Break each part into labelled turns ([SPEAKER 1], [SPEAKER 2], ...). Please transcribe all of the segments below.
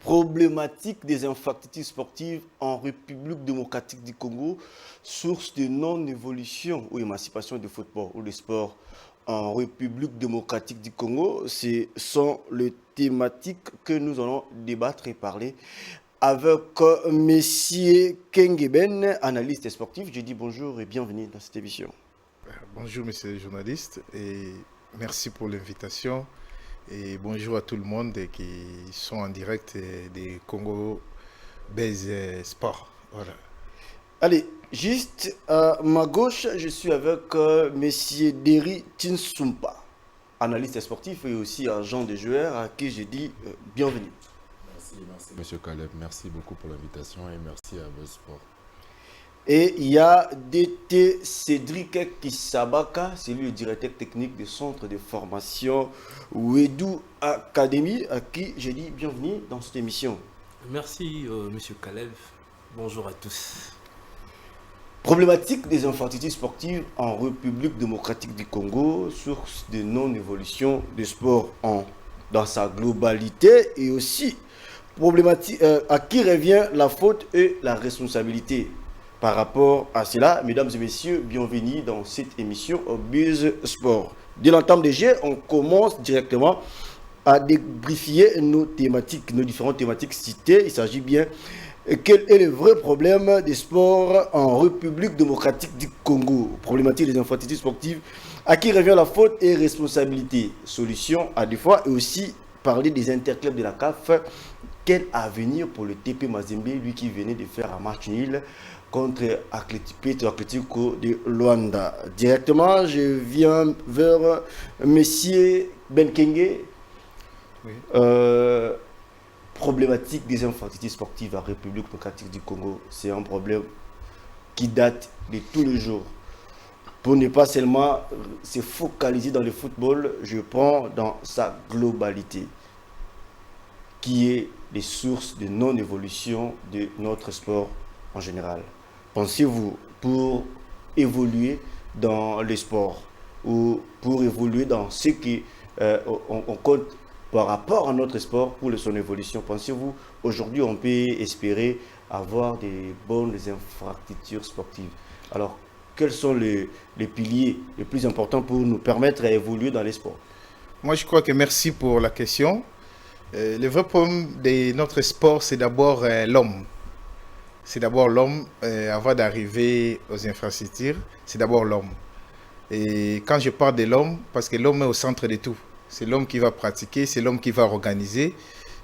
[SPEAKER 1] Problématique des infrastructures sportives en République démocratique du Congo, source de non-évolution ou émancipation du football ou du sport en République démocratique du Congo. Ce sont les thématiques que nous allons débattre et parler avec Monsieur Kengeben, analyste sportif. Je dis bonjour et bienvenue dans cette émission.
[SPEAKER 2] Bonjour, monsieur le journaliste, et merci pour l'invitation. Et bonjour à tout le monde qui sont en direct des Congo Base Sport. Voilà.
[SPEAKER 1] Allez, juste à ma gauche, je suis avec Monsieur Deri Tinsumpa, analyste sportif et aussi agent de joueurs, à qui je dis bienvenue.
[SPEAKER 3] Merci, monsieur Caleb. Merci beaucoup pour l'invitation et merci à vos sports.
[SPEAKER 1] Et il y a DT Cédric Kisabaka, c'est lui le directeur technique du centre de formation Wedou Academy, à qui je dis bienvenue dans cette émission.
[SPEAKER 4] Merci, monsieur Caleb. Bonjour à tous.
[SPEAKER 1] Problématique des infrastructures sportives en République démocratique du Congo, source de non-évolution du sport dans sa globalité et aussi problématique à qui revient la faute et la responsabilité. Par rapport à cela, mesdames et messieurs, bienvenue dans cette émission au Buzz Sport. Dès l'entame des jeux, on commence directement à débriefer nos thématiques, nos différentes thématiques citées. Il s'agit bien quel est le vrai problème des sports en République démocratique du Congo. Problématique des infrastructures sportives, à qui revient la faute et responsabilité. Solution à des fois et aussi parler des interclubs de la CAF. Quel avenir pour le TP Mazembe, lui qui venait de faire un match nul contre Petro Atlético de Luanda. Directement, je viens vers Monsieur Benkenge.
[SPEAKER 2] Oui.
[SPEAKER 1] Problématique des infrastructures sportives en République démocratique du Congo, c'est un problème qui date de tous les jours. Pour ne pas seulement se focaliser dans le football, je prends dans sa globalité, qui est les sources de non-évolution de notre sport en général. Pensez-vous, pour évoluer dans le sport ou pour évoluer dans ce qu'on compte par rapport à notre sport pour son évolution, pensez-vous, aujourd'hui on peut espérer avoir des bonnes infrastructures sportives? Alors, quels sont les piliers les plus importants pour nous permettre d'évoluer dans les sports?
[SPEAKER 2] Moi, je crois que merci pour la question. Le vrai problème de notre sport, c'est d'abord l'homme. C'est d'abord l'homme, avant d'arriver aux infrastructures, c'est d'abord l'homme. Et quand je parle de l'homme, parce que l'homme est au centre de tout. C'est l'homme qui va pratiquer, c'est l'homme qui va organiser,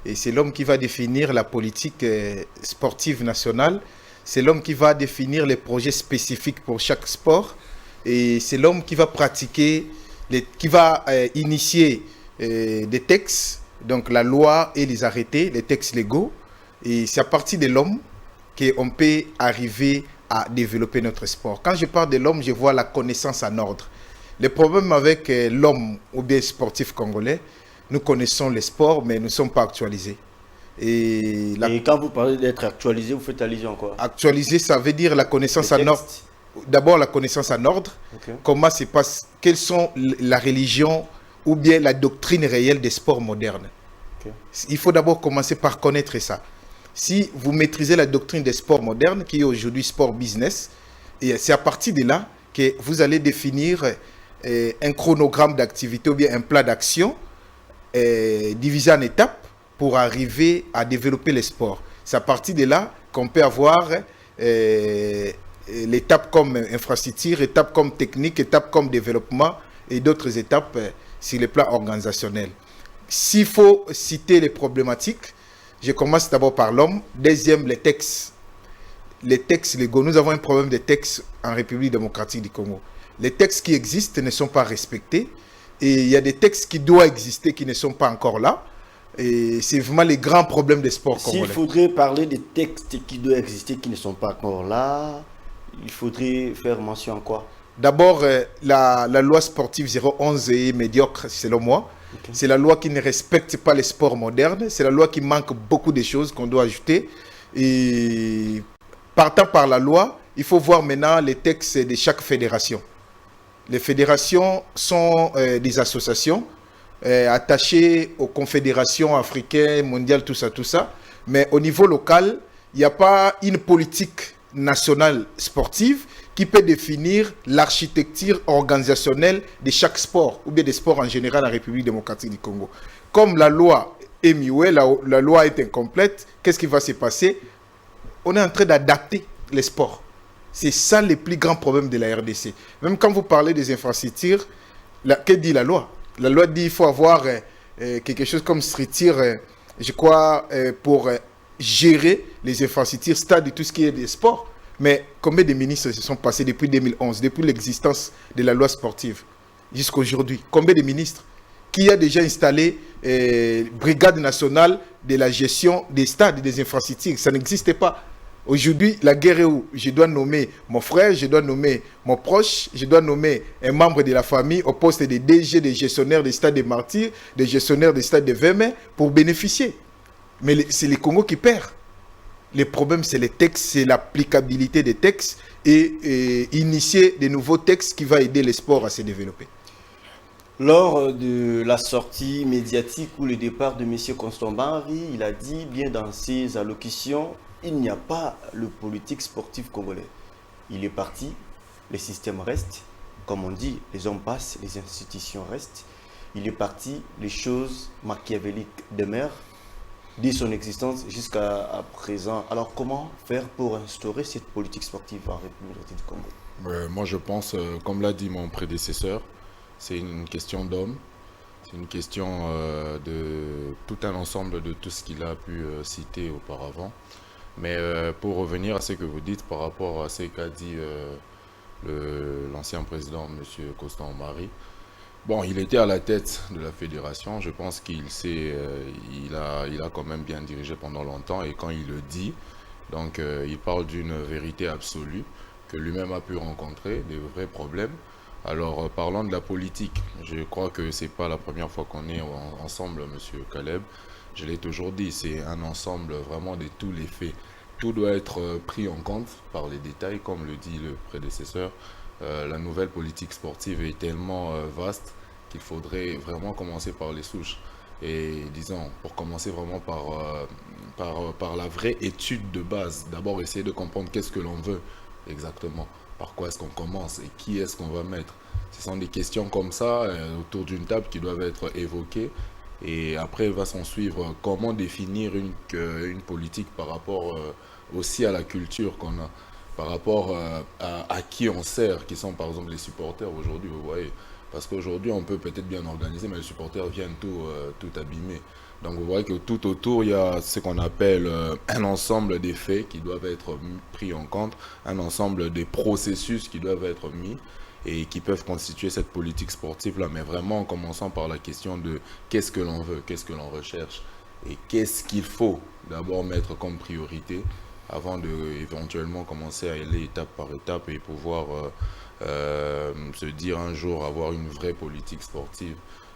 [SPEAKER 2] et c'est l'homme qui va définir la politique sportive nationale. C'est l'homme qui va définir les projets spécifiques pour chaque sport, et c'est l'homme qui va pratiquer, qui va initier des textes, donc la loi et les arrêtés, les textes légaux, et c'est à partir de l'homme qu'on peut arriver à développer notre sport. Quand je parle de l'homme, je vois la connaissance en ordre. Le problème avec l'homme ou bien sportif congolais, nous connaissons les sports, mais nous ne sommes pas actualisés.
[SPEAKER 1] Et quand vous parlez d'être actualisé, vous faites allusion à quoi?
[SPEAKER 2] Actualisé, ça veut dire la connaissance en ordre. D'abord, la connaissance en ordre. Okay. Comment se passe, quelles sont la religion ou bien la doctrine réelle des sports modernes. Okay. Il faut d'abord commencer par connaître ça. Si vous maîtrisez la doctrine des sports modernes, qui est aujourd'hui sport business, et c'est à partir de là que vous allez définir un chronogramme d'activité ou bien un plan d'action divisé en étapes pour arriver à développer les sports. C'est à partir de là qu'on peut avoir l'étape comme infrastructure, étape comme technique, étape comme développement et d'autres étapes sur le plan organisationnel. S'il faut citer les problématiques, je commence d'abord par l'homme. Deuxième, les textes. Les textes légaux. Nous avons un problème de textes en République démocratique du Congo. Les textes qui existent ne sont pas respectés. Et il y a des textes qui doivent exister qui ne sont pas encore là. Et c'est vraiment les grands problèmes des sports congolais.
[SPEAKER 1] S'il faudrait parler des textes qui doivent exister qui ne sont pas encore là, il faudrait faire mention à quoi?
[SPEAKER 2] D'abord, la loi sportive 011 est médiocre, selon moi. Okay. C'est la loi qui ne respecte pas les sports modernes. C'est la loi qui manque beaucoup de choses qu'on doit ajouter. Et partant par la loi, il faut voir maintenant les textes de chaque fédération. Les fédérations sont des associations attachées aux confédérations africaines, mondiales, tout ça. Mais au niveau local, il n'y a pas une politique nationale sportive qui peut définir l'architecture organisationnelle de chaque sport, ou bien des sports en général en République démocratique du Congo. Comme la loi est miouée, la loi est incomplète, qu'est-ce qui va se passer? On est en train d'adapter les sports. C'est ça le plus grand problème de la RDC. Même quand vous parlez des infrastructures, que dit la loi? La loi dit qu'il faut avoir quelque chose comme structure, je crois, pour gérer les infrastructures, stades et tout ce qui est des sports. Mais combien de ministres se sont passés depuis 2011, depuis l'existence de la loi sportive jusqu'à aujourd'hui? Combien de ministres qui a déjà installé brigade nationale de la gestion des stades et des infrastructures? Ça n'existait pas. Aujourd'hui, la guerre est où? Je dois nommer mon frère, je dois nommer mon proche, je dois nommer un membre de la famille au poste de DG, des gestionnaires des stades des martyrs, des gestionnaires des stades de Verme pour bénéficier. Mais c'est le Congo qui perd. Le problème, c'est les textes, c'est l'applicabilité des textes et initier de nouveaux textes qui vont aider les sports à se développer.
[SPEAKER 1] Lors de la sortie médiatique ou le départ de M. Constant Barry, il a dit bien dans ses allocutions, il n'y a pas le politique sportif congolais. Il est parti, les systèmes restent, comme on dit, les hommes passent, les institutions restent. Il est parti, les choses machiavéliques demeurent, dès son existence jusqu'à présent. Alors comment faire pour instaurer cette politique sportive en République du Congo?
[SPEAKER 3] Moi je pense, comme l'a dit mon prédécesseur, c'est une question d'homme, c'est une question de tout un ensemble de tout ce qu'il a pu citer auparavant. Mais pour revenir à ce que vous dites par rapport à ce qu'a dit l'ancien président, M. Constant Barry, bon, il était à la tête de la fédération, je pense qu'il il a quand même bien dirigé pendant longtemps, et quand il le dit, donc il parle d'une vérité absolue que lui-même a pu rencontrer, des vrais problèmes. Alors parlant de la politique, je crois que c'est pas la première fois qu'on est ensemble, M. Caleb. Je l'ai toujours dit, c'est un ensemble vraiment de tous les faits. Tout doit être pris en compte par les détails, comme le dit le prédécesseur. La nouvelle politique sportive est tellement vaste qu'il faudrait vraiment commencer par les souches. Et disons, pour commencer vraiment par la vraie étude de base, d'abord essayer de comprendre qu'est-ce que l'on veut exactement. Par quoi est-ce qu'on commence et qui est-ce qu'on va mettre? Ce sont des questions comme ça, autour d'une table, qui doivent être évoquées. Et après, il va s'en suivre comment définir une politique par rapport aussi à la culture qu'on a, par rapport à qui on sert, qui sont par exemple les supporters aujourd'hui, vous voyez. Parce qu'aujourd'hui, on peut peut-être bien organiser, mais les supporters viennent tout abîmer. Donc vous voyez que tout autour, il y a ce qu'on appelle un ensemble des faits qui doivent être pris en compte, un ensemble des processus qui doivent être mis et qui peuvent constituer cette politique sportive-là, mais vraiment en commençant par la question de qu'est-ce que l'on veut, qu'est-ce que l'on recherche, et qu'est-ce qu'il faut d'abord mettre comme priorité avant de éventuellement commencer à aller étape par étape et pouvoir se dire un jour avoir une vraie politique sportive,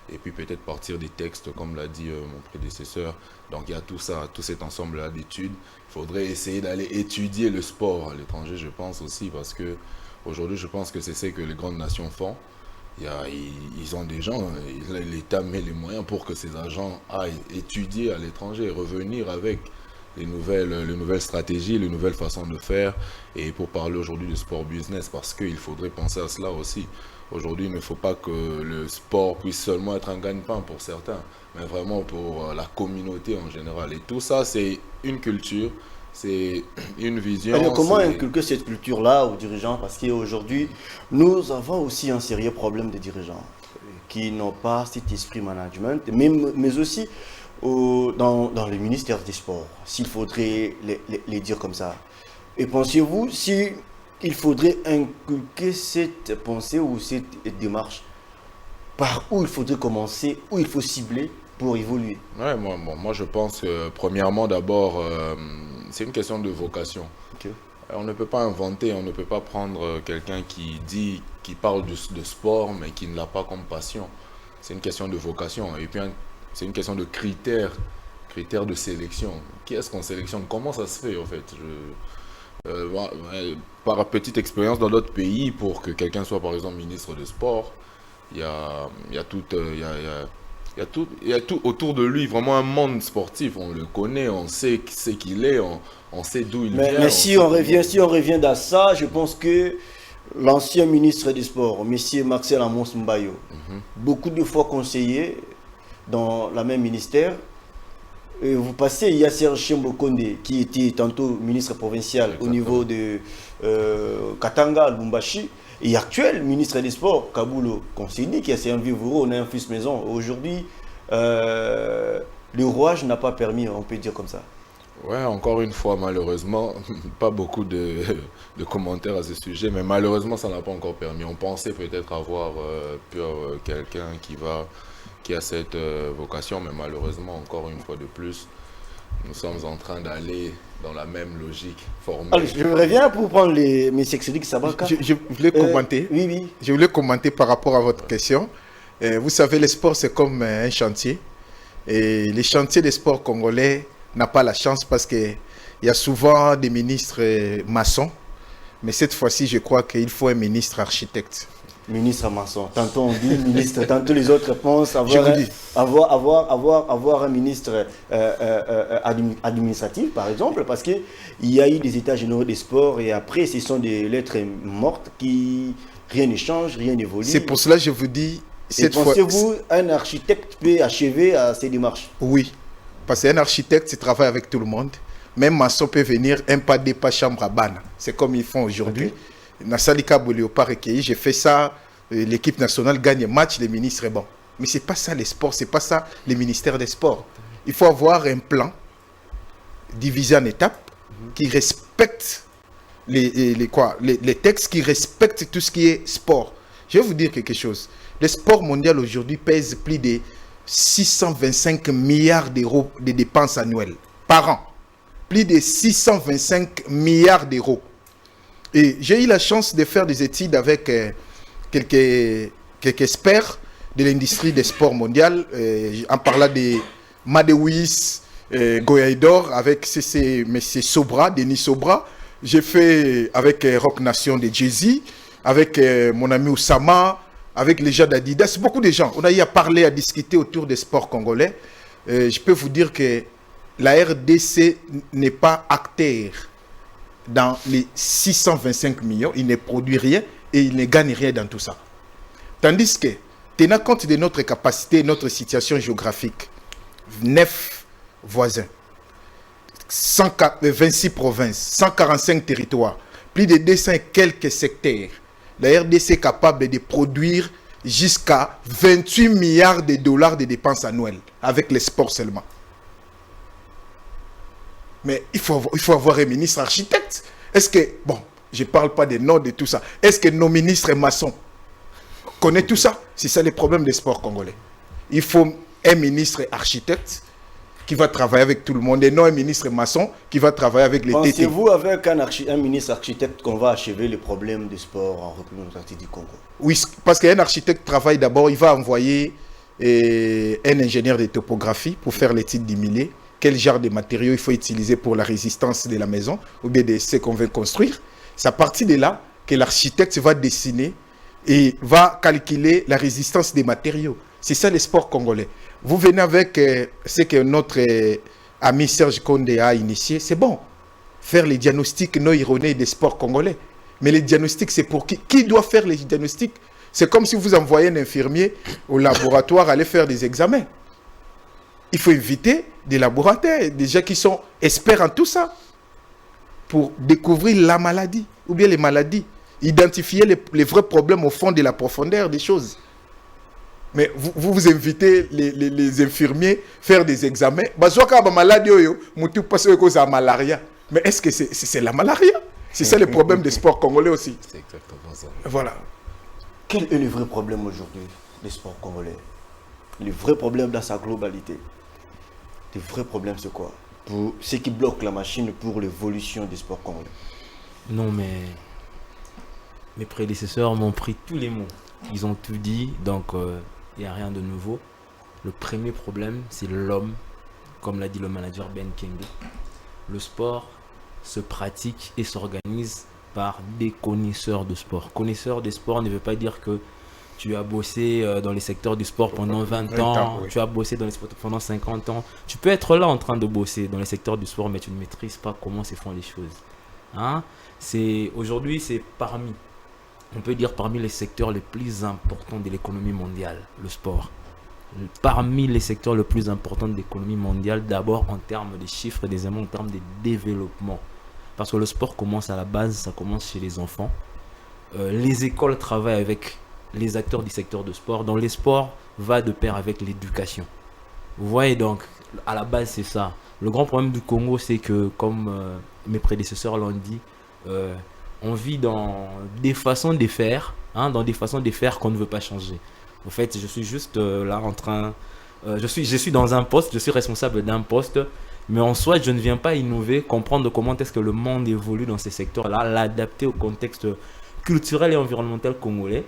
[SPEAKER 3] et puis peut-être partir des textes, comme l'a dit mon prédécesseur. Donc il y a tout ça, tout cet ensemble-là d'études. Il faudrait essayer d'aller étudier le sport à l'étranger, je pense aussi, parce que aujourd'hui, je pense que c'est ce que les grandes nations font. Ils ont des gens, l'État met les moyens pour que ces agents aillent étudier à l'étranger et revenir avec les nouvelles stratégies, les nouvelles façons de faire. Et pour parler aujourd'hui de sport business, parce qu'il faudrait penser à cela aussi. Aujourd'hui, il ne faut pas que le sport puisse seulement être un gagne-pain pour certains, mais vraiment pour la communauté en général. Et tout ça, c'est une culture. C'est une vision.
[SPEAKER 1] Alors, comment inculquer cette culture-là aux dirigeants? Parce qu'aujourd'hui, nous avons aussi un sérieux problème de dirigeants qui n'ont pas cet esprit management, mais aussi dans le ministère des Sports, s'il faudrait les dire comme ça. Et pensez-vous s'il faudrait inculquer cette pensée ou cette démarche, par où il faudrait commencer, où il faut cibler pour évoluer?
[SPEAKER 3] Ouais, moi je pense que premièrement d'abord, c'est une question de vocation.
[SPEAKER 1] Okay.
[SPEAKER 3] On ne peut pas inventer, on ne peut pas prendre quelqu'un qui parle de sport mais qui ne l'a pas comme passion. C'est une question de vocation. Et puis c'est une question de critères de sélection. Qui est-ce qu'on sélectionne? Comment ça se fait en fait? Par petite expérience dans d'autres pays, pour que quelqu'un soit par exemple ministre de sport, il y a il y a tout autour de lui, vraiment un monde sportif. On le connaît, on sait qui il est, on sait d'où il vient.
[SPEAKER 1] Mais si on revient dans ça, je pense que l'ancien ministre des Sports, M. Marcel Amos Mbayo, beaucoup de fois conseiller dans la même ministère. Et vous passez, il y a Serge Chimbo-Konde qui était tantôt ministre provincial au niveau de Katanga, Lubumbashi, et actuel ministre des Sports, Kabulo Konseni, qui a servi Voro, on a un fils maison. Aujourd'hui, le rouage n'a pas permis, on peut dire comme ça.
[SPEAKER 3] Ouais, encore une fois, malheureusement, pas beaucoup de commentaires à ce sujet, mais malheureusement, ça n'a pas encore permis. On pensait peut-être avoir quelqu'un qui a cette vocation, mais malheureusement, encore une fois de plus, nous sommes en train d'aller dans la même logique formelle.
[SPEAKER 1] Alors, je reviens pour prendre les M. Xedik Sabaka.
[SPEAKER 2] Je voulais commenter.
[SPEAKER 1] Oui.
[SPEAKER 2] Je voulais commenter par rapport à votre question. Vous savez, le sport, c'est comme un chantier. Et les chantiers des sports congolais n'ont pas la chance parce qu'il y a souvent des ministres maçons. Mais cette fois-ci, je crois qu'il faut un ministre architecte.
[SPEAKER 1] Ministre maçon. Tantôt on dit ministre, tantôt les autres pensent avoir un ministre administratif, par exemple, parce qu'il y a eu des états généraux des sports et après, ce sont des lettres mortes qui rien ne change, rien n'évolue.
[SPEAKER 2] C'est pour cela que je vous dis...
[SPEAKER 1] Pensez-vous un architecte peut achever à ces démarches?
[SPEAKER 2] Oui, parce qu'un architecte, il travaille avec tout le monde. Même maçon peut venir un pas, deux pas, chambre à ban. C'est comme ils font aujourd'hui. Okay. Nasalika Léopard recueilli, j'ai fait ça, l'équipe nationale gagne un match, les ministres est bon. Mais c'est pas ça les sports, c'est pas ça les ministères des sports. Il faut avoir un plan divisé en étapes qui respecte les textes, qui respectent tout ce qui est sport. Je vais vous dire quelque chose. Le sport mondial aujourd'hui pèse plus de 625 milliards d'euros de dépenses annuelles par an. Plus de 625 milliards d'euros. Et j'ai eu la chance de faire des études avec quelques experts de l'industrie des sports mondial, en parlant de Madewis, Goyaidor, avec M. Sobra, Denis Sobra. J'ai fait avec Rock Nation de Jay-Z, avec mon ami Oussama, avec les gens d'Adidas, beaucoup de gens. On a eu à parler, à discuter autour des sports congolais. Je peux vous dire que la RDC n'est pas acteur dans les 625 millions. Il ne produit rien et il ne gagne rien dans tout ça. Tandis que, tenant compte de notre capacité, notre situation géographique, 9 voisins, 26 provinces, 145 territoires, plus de 200 et quelques secteurs, la RDC est capable de produire jusqu'à 28 milliards de dollars de dépenses annuelles avec les sports seulement. Mais il faut avoir un ministre architecte. Est-ce que, bon, je ne parle pas des noms de tout ça. Est-ce que nos ministres maçons connaissent tout ça? C'est ça le problème des sports congolais. Il faut un ministre architecte qui va travailler avec tout le monde et non un ministre maçon qui va travailler avec les TT.
[SPEAKER 1] Pensez-vous avec un ministre architecte qu'on va achever les problèmes du sport en République démocratique du Congo?
[SPEAKER 2] Oui, parce qu'un architecte travaille d'abord, il va envoyer un ingénieur de topographie pour faire l'étude du milieu. Quel genre de matériaux il faut utiliser pour la résistance de la maison ou bien de ce qu'on veut construire. C'est à partir de là que l'architecte va dessiner et va calculer la résistance des matériaux. C'est ça le sport congolais. Vous venez avec ce que notre ami Serge Condé a initié, c'est bon. Faire les diagnostics non erronés des sports congolais. Mais les diagnostics, c'est pour qui? Qui doit faire les diagnostics? C'est comme si vous envoyez un infirmier au laboratoire aller faire des examens. Il faut inviter des laboratoires, des gens qui sont experts en tout ça, pour découvrir la maladie, ou bien les maladies, identifier les vrais problèmes au fond de la profondeur des choses. Mais vous invitez les infirmiers faire des examens. Mais est-ce que c'est la malaria? C'est ça le problème des sports congolais aussi.
[SPEAKER 3] C'est exactement ça.
[SPEAKER 2] Voilà.
[SPEAKER 1] Quel est le vrai problème aujourd'hui des sports congolais? Le vrai problème dans sa globalité. Le vrai problème, c'est quoi? Pour ce qui bloque la machine pour l'évolution des sports congolais.
[SPEAKER 4] Non, mais mes prédécesseurs m'ont pris tous les mots. Ils ont tout dit, donc il n'y a rien de nouveau. Le premier problème, c'est l'homme, comme l'a dit le manager Ben Kenge. Le sport se pratique et s'organise par des connaisseurs de sport. Connaisseurs des sports ne veut pas dire que tu as bossé dans les secteurs du sport pendant 20
[SPEAKER 2] 20 ans,
[SPEAKER 4] ans,
[SPEAKER 2] oui.
[SPEAKER 4] tu as bossé dans les sports pendant 50 ans. Tu peux être là en train de bosser dans les secteurs du sport, mais tu ne maîtrises pas comment se font les choses. Hein? Aujourd'hui, c'est on peut dire parmi les secteurs les plus importants de l'économie mondiale, le sport. Parmi les secteurs les plus importants de l'économie mondiale, d'abord en termes de chiffres et deuxièmement en termes de développement. Parce que le sport commence à la base, ça commence chez les enfants. Les écoles travaillent avec les acteurs du secteur de sport. Donc les sports va de pair avec l'éducation. Vous voyez donc, à la base c'est ça. Le grand problème du Congo, c'est que comme mes prédécesseurs l'ont dit, on vit dans des façons de faire, dans des façons de faire qu'on ne veut pas changer. En fait, je suis juste là en train... je suis dans un poste, je suis responsable d'un poste, mais en soi, je ne viens pas innover, comprendre comment est-ce que le monde évolue dans ces secteurs-là, l'adapter au contexte culturel et environnemental congolais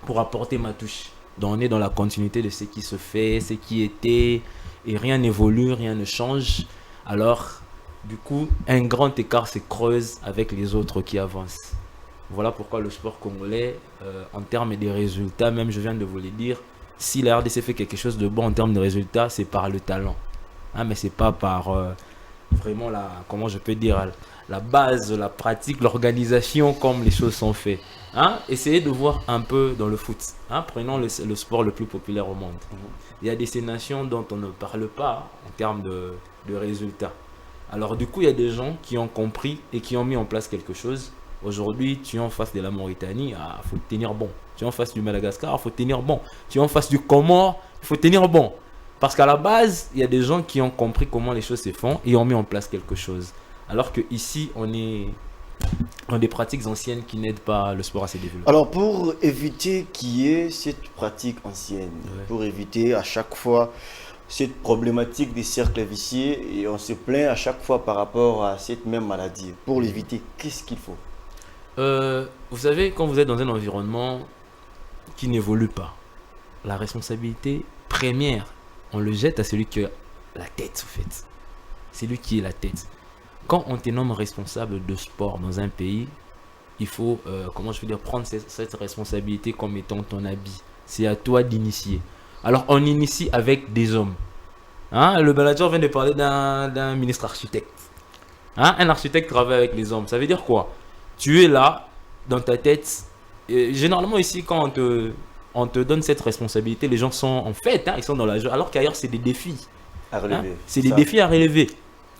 [SPEAKER 4] pour apporter ma touche. Donc, on est dans la continuité de ce qui se fait, ce qui était, et rien n'évolue, rien ne change. Alors, du coup, un grand écart se creuse avec les autres qui avancent. Voilà pourquoi le sport congolais, en termes de résultats, même je viens de vous le dire, si la RDC fait quelque chose de bon en termes de résultats, c'est par le talent. Mais c'est pas par vraiment comment je peux dire, la base, la pratique, l'organisation comme les choses sont faites. Essayez de voir un peu dans le foot. Prenons le sport le plus populaire au monde. Il y a des nations dont on ne parle pas en termes de résultats. Alors du coup, il y a des gens qui ont compris et qui ont mis en place quelque chose. Aujourd'hui, tu es en face de la Mauritanie, il faut tenir bon. Tu es en face du Madagascar, il faut tenir bon. Tu es en face du Comore, il faut tenir bon. Parce qu'à la base, il y a des gens qui ont compris comment les choses se font et ont mis en place quelque chose. Alors qu'ici, on est dans des pratiques anciennes qui n'aident pas le sport à se développer.
[SPEAKER 1] Alors, pour éviter qu'il y ait cette pratique ancienne, pour éviter à chaque fois cette problématique des cercles vicieux, et on se plaint à chaque fois par rapport à cette même maladie, pour l'éviter, qu'est-ce qu'il faut?
[SPEAKER 4] Vous savez, quand vous êtes dans un environnement qui n'évolue pas, la responsabilité première, on le jette à celui qui a la tête, en fait. C'est lui qui est la tête. Quand on te nomme responsable de sport dans un pays, il faut, prendre cette responsabilité comme étant ton habit. C'est à toi d'initier. Alors, on initie avec des hommes. Le manager vient de parler d'un ministre architecte. Un architecte travaille avec les hommes. Ça veut dire quoi? Tu es là, dans ta tête. Généralement, ici, quand on te donne cette responsabilité, les gens sont en fait, ils sont dans la joie. Alors qu'ailleurs, c'est des défis.
[SPEAKER 1] À relever.
[SPEAKER 4] C'est des défis à relever.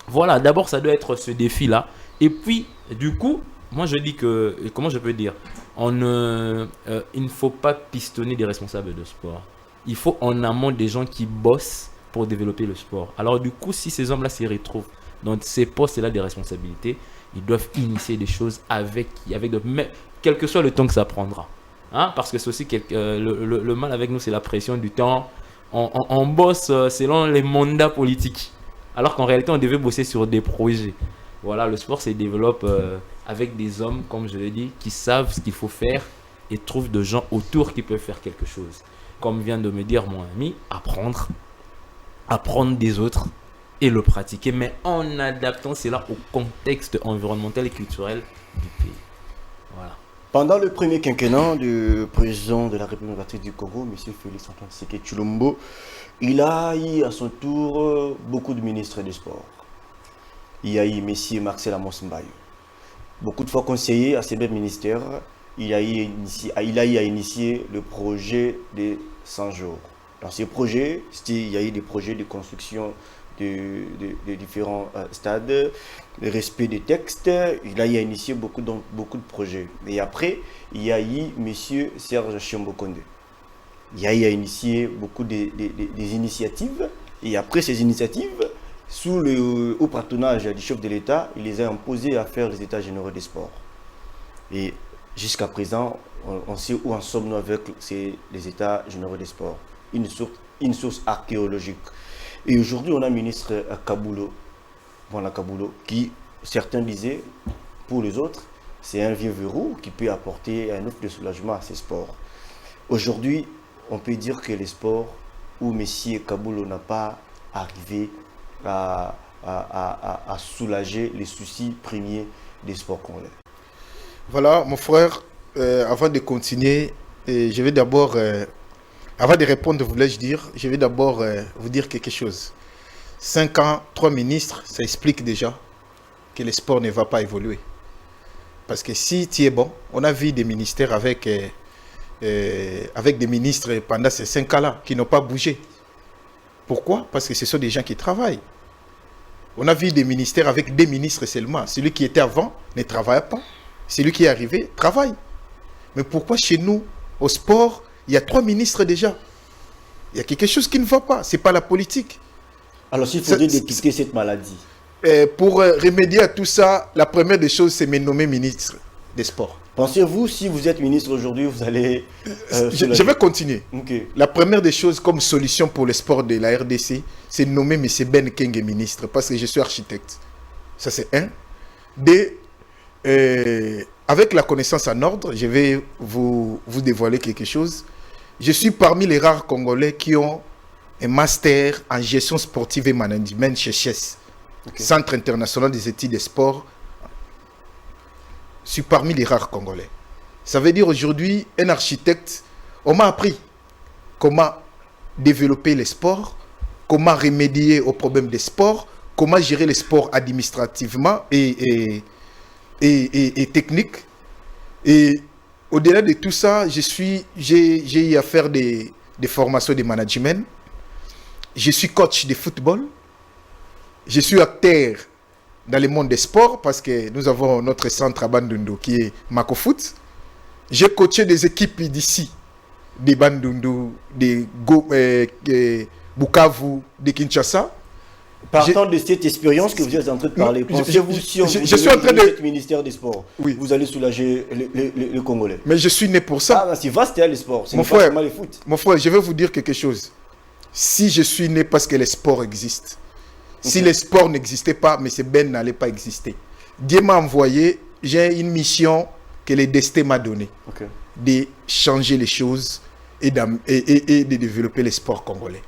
[SPEAKER 4] Voilà, d'abord, ça doit être ce défi-là. Et puis, du coup, moi, je dis que, comment je peux dire, il ne faut pas pistonner des responsables de sport. Il faut en amont des gens qui bossent pour développer le sport. Alors, du coup, si ces hommes-là s'y retrouvent dans ces postes-là des responsabilités, ils doivent initier des choses mais quel que soit le temps que ça prendra. Parce que c'est aussi le mal avec nous, c'est la pression du temps. On bosse selon les mandats politiques. Alors qu'en réalité, on devait bosser sur des projets. Voilà, le sport se développe avec des hommes, comme je l'ai dit, qui savent ce qu'il faut faire et trouvent des gens autour qui peuvent faire quelque chose. Comme vient de me dire mon ami, apprendre des autres et le pratiquer, mais en adaptant cela au contexte environnemental et culturel du pays. Voilà.
[SPEAKER 1] Pendant le premier quinquennat du président de la République démocratique du Congo, M. Félix Antoine Tshisekedi Tshilombo, il a eu à son tour beaucoup de ministres des Sports. Il y a eu M. Marcel Amos Mbaye. Beaucoup de fois conseiller à ces mêmes ministères, il a eu à initier le projet des 100 jours. Dans ces projets, il y a eu des projets de construction de différents stades, le respect des textes. Il a eu à initier beaucoup de projets. Et après, il y a eu M. Serge Chiombo Kondé. Il y a eu à initier beaucoup des initiatives. Et après ces initiatives, sous le haut patronage du chef de l'État, il les a imposés à faire les états généraux des sports. Et jusqu'à présent, on sait où en sommes-nous avec les états généraux des sports. Une source archéologique. Et aujourd'hui, on a un ministre Kabulo, qui, certains disaient, pour les autres, c'est un vieux verrou qui peut apporter un offre de soulagement à ces sports. Aujourd'hui, on peut dire que les sports où M. Kabulo n'a pas arrivé à soulager les soucis premiers des sports congolais.
[SPEAKER 2] Voilà, mon frère, avant de continuer, Et je vais d'abord, avant de répondre, voulais-je dire, je vais d'abord vous dire quelque chose. 5 ans, 3 ministres, ça explique déjà que le sport ne va pas évoluer. Parce que si tu es bon, on a vu des ministères avec des ministres pendant ces 5 ans-là qui n'ont pas bougé. Pourquoi? Parce que ce sont des gens qui travaillent. On a vu des ministères avec des ministres seulement. Celui qui était avant ne travaille pas. Celui qui est arrivé travaille. Mais pourquoi chez nous, au sport, il y a 3 ministres déjà? Il y a quelque chose qui ne va pas. Ce n'est pas la politique.
[SPEAKER 1] Alors, s'il faudrait dépister cette maladie.
[SPEAKER 2] Pour remédier à tout ça, la première des choses, c'est me nommer ministre des sports.
[SPEAKER 1] Pensez-vous, si vous êtes ministre aujourd'hui, vous allez...
[SPEAKER 2] je vais continuer.
[SPEAKER 1] Okay.
[SPEAKER 2] La première des choses comme solution pour le sport de la RDC, c'est de nommer M. Ben Kenge ministre, parce que je suis architecte. Ça, c'est un. Deux, avec la connaissance en ordre, je vais vous dévoiler quelque chose. Je suis parmi les rares Congolais qui ont un master en gestion sportive et management chez CHES, Centre international des études des sports. Je suis parmi les rares Congolais. Ça veut dire aujourd'hui, un architecte, on m'a appris comment développer les sports, comment remédier aux problèmes des sports, comment gérer les sports administrativement et technique. Et au-delà de tout ça, j'ai eu à faire des formations de management. Je suis coach de football. Je suis acteur dans le monde des sports parce que nous avons notre centre à Bandundu qui est Mako Foot. J'ai coaché des équipes d'ici, de Bandundu, de Bukavu, de Kinshasa.
[SPEAKER 1] Partant de cette expérience que vous êtes en train de parler, pensez-vous si on
[SPEAKER 2] je suis en train de
[SPEAKER 1] ministère des Sports,
[SPEAKER 2] oui,
[SPEAKER 1] vous allez soulager les Congolais?
[SPEAKER 2] Mais je suis né pour ça.
[SPEAKER 1] Ah, c'est vaste, les sports.
[SPEAKER 2] Mon frère, mon frère, je vais vous dire quelque chose. Si je suis né parce que les sports existent, si les sports n'existaient pas, M. Ben n'allait pas exister. Dieu m'a envoyé, j'ai une mission que le destin m'a donnée, de changer les choses et de développer les sports congolais.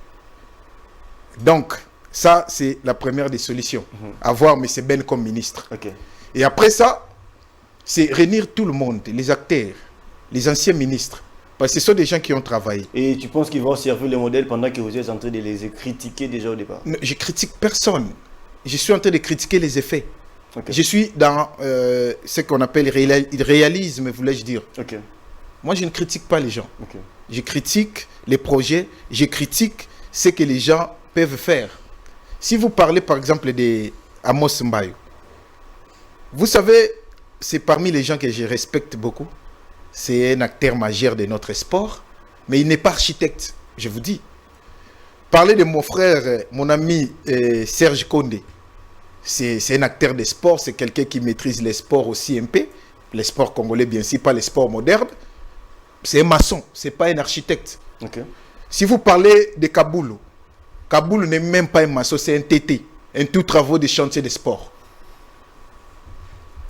[SPEAKER 2] Donc, ça, c'est la première des solutions. Avoir M. Ben comme ministre. Et après ça, c'est réunir tout le monde, les acteurs, les anciens ministres. Parce que ce sont des gens qui ont travaillé.
[SPEAKER 1] Et tu penses qu'ils vont servir le modèle pendant que vous êtes en train de les critiquer déjà au départ?
[SPEAKER 2] Non, je critique personne. Je suis en train de critiquer les effets. Je suis dans ce qu'on appelle le réalisme, voulais-je dire. Moi, je ne critique pas les gens. Je critique les projets. Je critique ce que les gens peuvent faire. Si vous parlez par exemple de Amos Mbayo, vous savez, c'est parmi les gens que je respecte beaucoup. C'est un acteur majeur de notre sport, mais il n'est pas architecte, je vous dis. Parler de mon frère, mon ami Serge Condé, c'est un acteur de sport, c'est quelqu'un qui maîtrise les sports au CMP, les sports congolais bien sûr, pas les sports modernes. C'est un maçon, c'est pas un architecte. Si vous parlez de Kaboul, Kaboul n'est même pas un maçon, c'est un TT, un tout travaux de chantier de sport.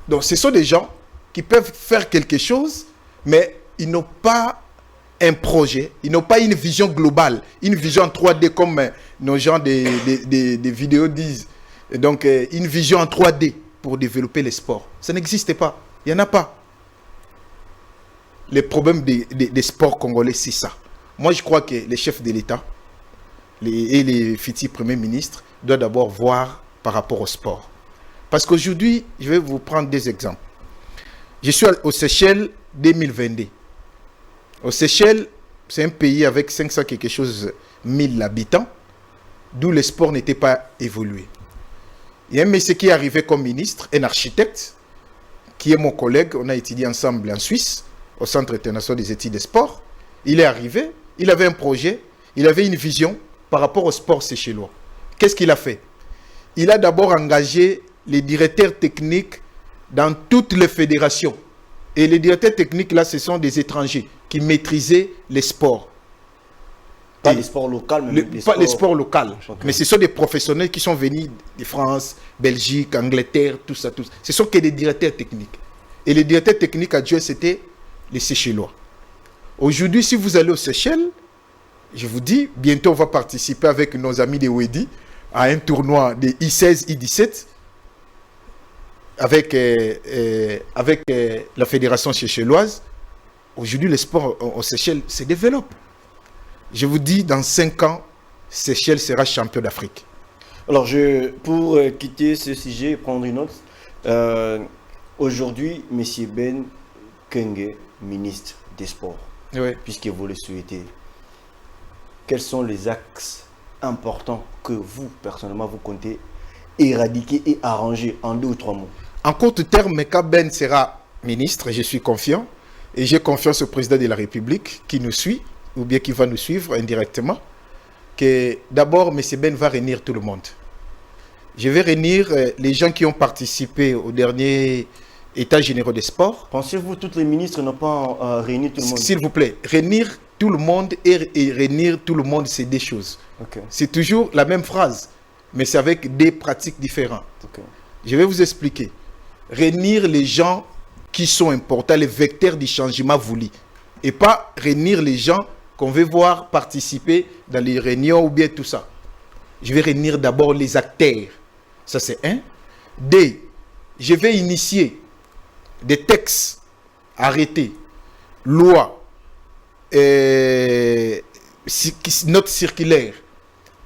[SPEAKER 2] Donc ce sont des gens qui peuvent faire quelque chose, mais ils n'ont pas un projet, ils n'ont pas une vision globale, une vision en 3D comme nos gens des vidéos disent. Et donc une vision en 3D pour développer les sports. Ça n'existe pas, il n'y en a pas. Les problèmes des sports congolais, c'est ça. Moi, je crois que les chefs de l'État et les futurs premiers ministres doivent d'abord voir par rapport au sport. Parce qu'aujourd'hui, je vais vous prendre des exemples. Je suis aux Seychelles 2022. Aux Seychelles, c'est un pays avec 500 quelque chose 1000 habitants, d'où le sport n'était pas évolué. Il y a un monsieur qui est arrivé comme ministre, un architecte, qui est mon collègue, on a étudié ensemble en Suisse, au Centre international des études des sports. Il est arrivé, il avait un projet, il avait une vision par rapport au sport séchellois. Qu'est-ce qu'il a fait? Il a d'abord engagé les directeurs techniques dans toutes les fédérations. Et les directeurs techniques, là, ce sont des étrangers qui maîtrisaient les sports.
[SPEAKER 1] Pas les sports locaux, mais
[SPEAKER 2] pas les sports locaux. Mais ce sont des professionnels qui sont venus de France, Belgique, Angleterre, tout ça, tout ça. Ce sont que des directeurs techniques. Et les directeurs techniques à Dieu, c'était les Seychellois. Aujourd'hui, si vous allez aux Seychelles, je vous dis, bientôt on va participer avec nos amis de Wedi à un tournoi de I16, I17 avec la fédération seychelloise. Aujourd'hui, le sport aux Seychelles se développe. Je vous dis, dans 5 ans, Seychelles sera champion d'Afrique.
[SPEAKER 1] Alors, pour quitter ce sujet et prendre une autre, aujourd'hui, M. Ben Kenge, ministre des Sports,
[SPEAKER 2] Oui.
[SPEAKER 1] puisque vous le souhaitez, quels sont les axes importants que vous, personnellement, vous comptez éradiquer et arranger en 2 ou 3 mots?
[SPEAKER 2] En court terme, Meka Ben sera ministre, je suis confiant. Et j'ai confiance au président de la République qui nous suit, ou bien qui va nous suivre indirectement, que d'abord, M. Ben va réunir tout le monde. Je vais réunir les gens qui ont participé au dernier État généraux des sports.
[SPEAKER 1] Pensez-vous que tous les ministres n'ont pas réuni tout le monde?
[SPEAKER 2] S'il vous plaît, réunir tout le monde et réunir tout le monde, c'est des choses.
[SPEAKER 1] Okay.
[SPEAKER 2] C'est toujours la même phrase, mais c'est avec des pratiques différentes.
[SPEAKER 1] Okay.
[SPEAKER 2] Je vais vous expliquer. Réunir les gens qui sont importants, les vecteurs du changement voulu. Et pas réunir les gens qu'on veut voir participer dans les réunions ou bien tout ça. Je vais réunir d'abord les acteurs. Ça, c'est un. Deux, je vais initier des textes, arrêtés, lois, notes circulaires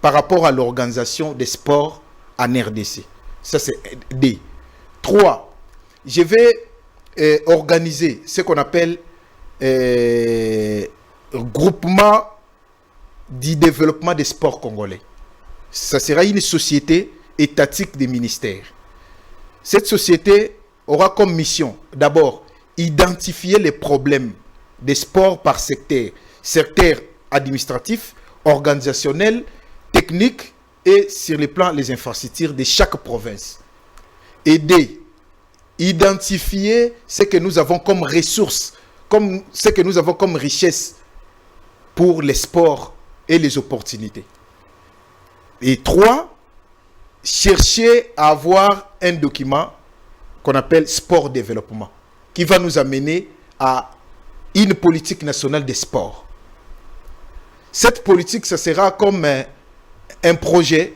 [SPEAKER 2] par rapport à l'organisation des sports en RDC. Ça, c'est D. 3. Je vais organiser ce qu'on appelle groupement du développement des sports congolais. Ça sera une société étatique des ministères. Cette société aura comme mission, d'abord, identifier les problèmes des sports par secteur. Secteur administratif, organisationnel, technique et sur le plan des infrastructures de chaque province. Aider, identifier ce que nous avons comme ressources, comme ce que nous avons comme richesse pour les sports et les opportunités. Et 3, chercher à avoir un document qu'on appelle sport développement, qui va nous amener à une politique nationale des sports. Cette politique, ça sera comme un projet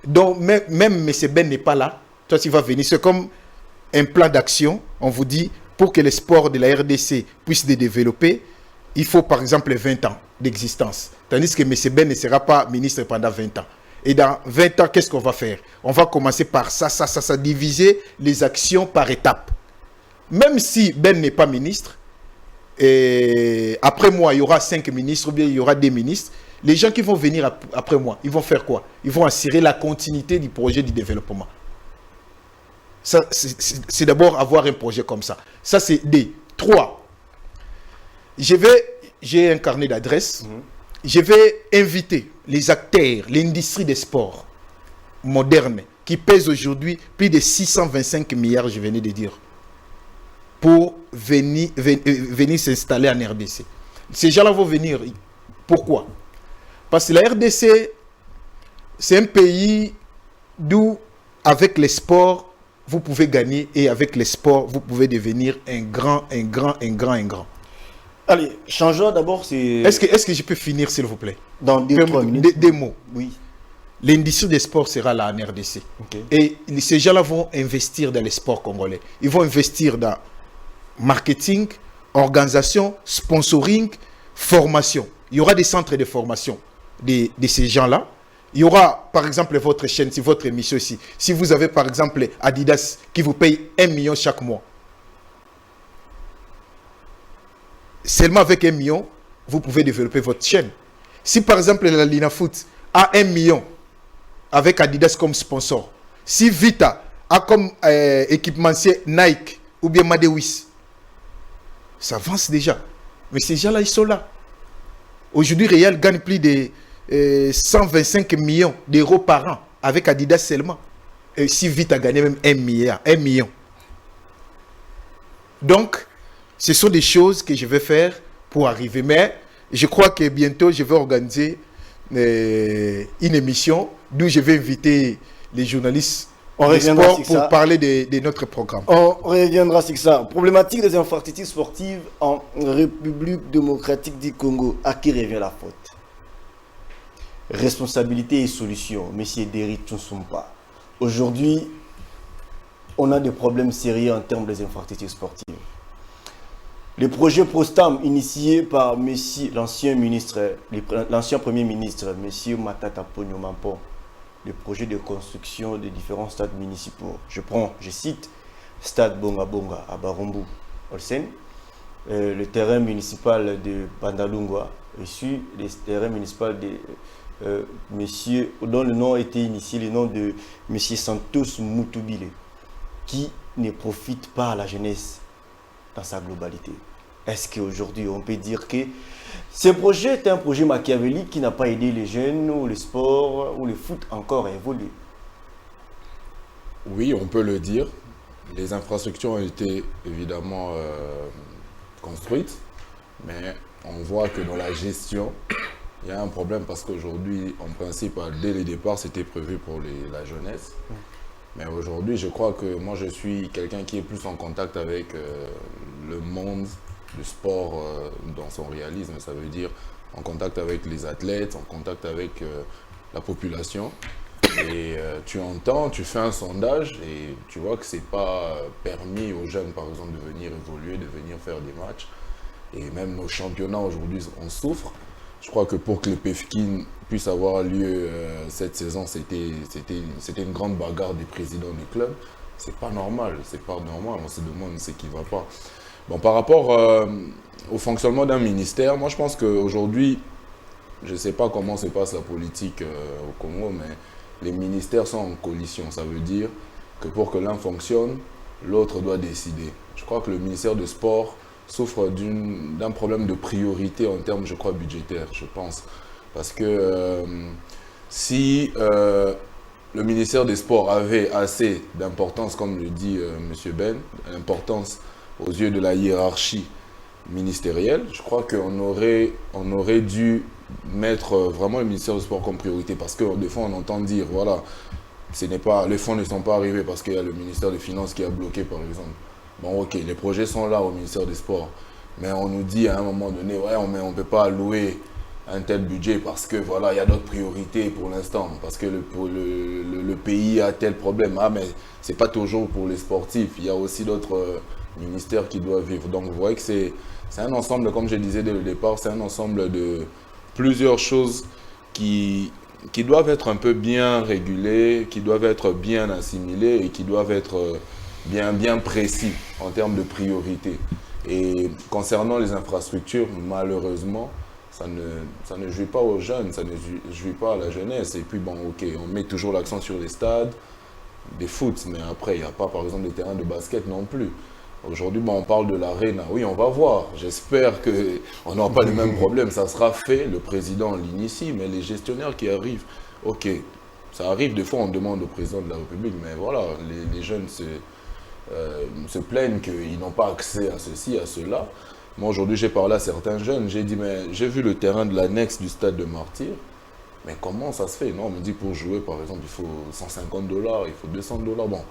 [SPEAKER 2] dont même M. Ben n'est pas là. Toi, tu vas venir. C'est comme un plan d'action. On vous dit, pour que les sports de la RDC puissent se développer, il faut par exemple 20 ans d'existence. Tandis que M. Ben ne sera pas ministre pendant 20 ans. Et dans 20 ans, qu'est-ce qu'on va faire? On va commencer par ça, diviser les actions par étapes. Même si Ben n'est pas ministre, et après moi, il y aura 5 ministres, ou bien il y aura des ministres. Les gens qui vont venir après moi, ils vont faire quoi? Ils vont assurer la continuité du projet du développement. Ça, c'est d'abord avoir un projet comme ça. Ça, c'est D. 3. J'ai un carnet d'adresses. Je vais inviter les acteurs, l'industrie des sports modernes, qui pèsent aujourd'hui plus de 625 milliards, je venais de dire, pour venir s'installer en RDC. Ces gens-là vont venir. Pourquoi? Parce que la RDC, c'est un pays d'où, avec les sports, vous pouvez gagner, et avec les sports, vous pouvez devenir un grand.
[SPEAKER 1] Allez, changeons d'abord.
[SPEAKER 2] Est-ce que je peux finir, s'il vous plaît?
[SPEAKER 1] Dans 2-3 minutes.
[SPEAKER 2] Des mots.
[SPEAKER 1] Oui.
[SPEAKER 2] L'industrie des sports sera là en RDC. Okay. Et ces gens-là vont investir dans les sports congolais. Ils vont investir dans marketing, organisation, sponsoring, formation. Il y aura des centres de formation de ces gens-là. Il y aura, par exemple, votre chaîne, si votre émission ici. Si vous avez, par exemple, Adidas qui vous paye 1 million chaque mois. Seulement avec 1 million, vous pouvez développer votre chaîne. Si, par exemple, la Linafoot a 1 million avec Adidas comme sponsor. Si Vita a comme équipementier Nike ou bien Madewis, ça avance déjà. Mais ces gens-là, ils sont là. Aujourd'hui, Real gagne plus de 125 millions d'euros par an avec Adidas seulement. Et si Vita a gagné même 1 million. Donc, ce sont des choses que je vais faire pour arriver. Mais je crois que bientôt, je vais organiser une émission d'où je vais inviter les journalistes de sport pour parler de notre programme.
[SPEAKER 1] On reviendra sur ça. Problématique des infrastructures sportives en République démocratique du Congo. À qui revient la faute? Responsabilité et solution. Monsieur Derry Tchounsumpa. Aujourd'hui, on a des problèmes sérieux en termes des infrastructures sportives. Le projet Prostam, initié par l'ancien Premier ministre, M. Matata Ponyo-Mampon, le projet de construction des différents stades municipaux. Je cite, Stade Bonga Bonga à Barombu, Olsen, le terrain municipal de Bandalungwa, reçu le terrain municipal de monsieur, dont le nom a été initié, le nom de M. Santos Moutubile, qui ne profite pas à la jeunesse dans sa globalité. Est-ce qu'aujourd'hui on peut dire que ce projet est un projet machiavélique qui n'a pas aidé les jeunes ou le sport ou le foot encore à évoluer?
[SPEAKER 3] Oui, on peut le dire. Les infrastructures ont été évidemment construites, mais on voit que dans la gestion, il y a un problème parce qu'aujourd'hui, en principe, dès le départ, c'était prévu pour la jeunesse. Mais aujourd'hui, je crois que moi, je suis quelqu'un qui est plus en contact avec le monde du sport dans son réalisme. Ça veut dire en contact avec les athlètes, en contact avec la population. Et tu entends, tu fais un sondage et tu vois que c'est pas permis aux jeunes, par exemple, de venir évoluer, de venir faire des matchs. Et même nos championnats aujourd'hui, on souffre. Je crois que pour que le PEFKIN puisse avoir lieu cette saison, c'était une grande bagarre des présidents du club. C'est pas normal, on se demande ce qui va pas. Bon, par rapport au fonctionnement d'un ministère, moi je pense qu'aujourd'hui, je ne sais pas comment se passe la politique au Congo, mais les ministères sont en coalition. Ça veut dire que pour que l'un fonctionne, l'autre doit décider. Je crois que le ministère du Sport souffre d'un problème de priorité en termes, je crois, budgétaires, je pense. Parce que si le ministère des Sports avait assez d'importance, comme le dit M. Ben, l'importance aux yeux de la hiérarchie ministérielle, je crois qu'on aurait dû mettre vraiment le ministère du Sport comme priorité. Parce que des fois, on entend dire, voilà, les fonds ne sont pas arrivés parce qu'il y a le ministère des Finances qui a bloqué, par exemple. Bon, ok, les projets sont là au ministère des Sports, mais on nous dit à un moment donné, ouais, on ne peut pas allouer un tel budget parce que voilà, il y a d'autres priorités pour l'instant, parce que le pays a tel problème. Ah, mais c'est pas toujours pour les sportifs, il y a aussi d'autres ministères qui doivent vivre. Donc, vous voyez que c'est un ensemble, comme je disais dès le départ, c'est un ensemble de plusieurs choses qui doivent être un peu bien régulées, qui doivent être bien assimilées et qui doivent être bien précis en termes de priorité. Et concernant les infrastructures, malheureusement, ça ne joue pas aux jeunes, ça ne joue pas à la jeunesse. Et puis bon, ok, on met toujours l'accent sur les stades, des foot, mais après, il n'y a pas par exemple des terrains de basket non plus. Aujourd'hui, bon, on parle de l'Arena. Oui, on va voir. J'espère qu'on n'aura pas les mêmes problèmes. Ça sera fait, le président l'initie, mais les gestionnaires qui arrivent, ok, ça arrive, des fois on demande au président de la République, mais voilà, les jeunes se plaignent qu'ils n'ont pas accès à ceci, à cela. Moi, aujourd'hui, j'ai parlé à certains jeunes, j'ai dit, mais j'ai vu le terrain de l'annexe du stade de Martyrs, mais comment ça se fait? Non, on me dit, pour jouer, par exemple, il faut $150, il faut $200. Bon,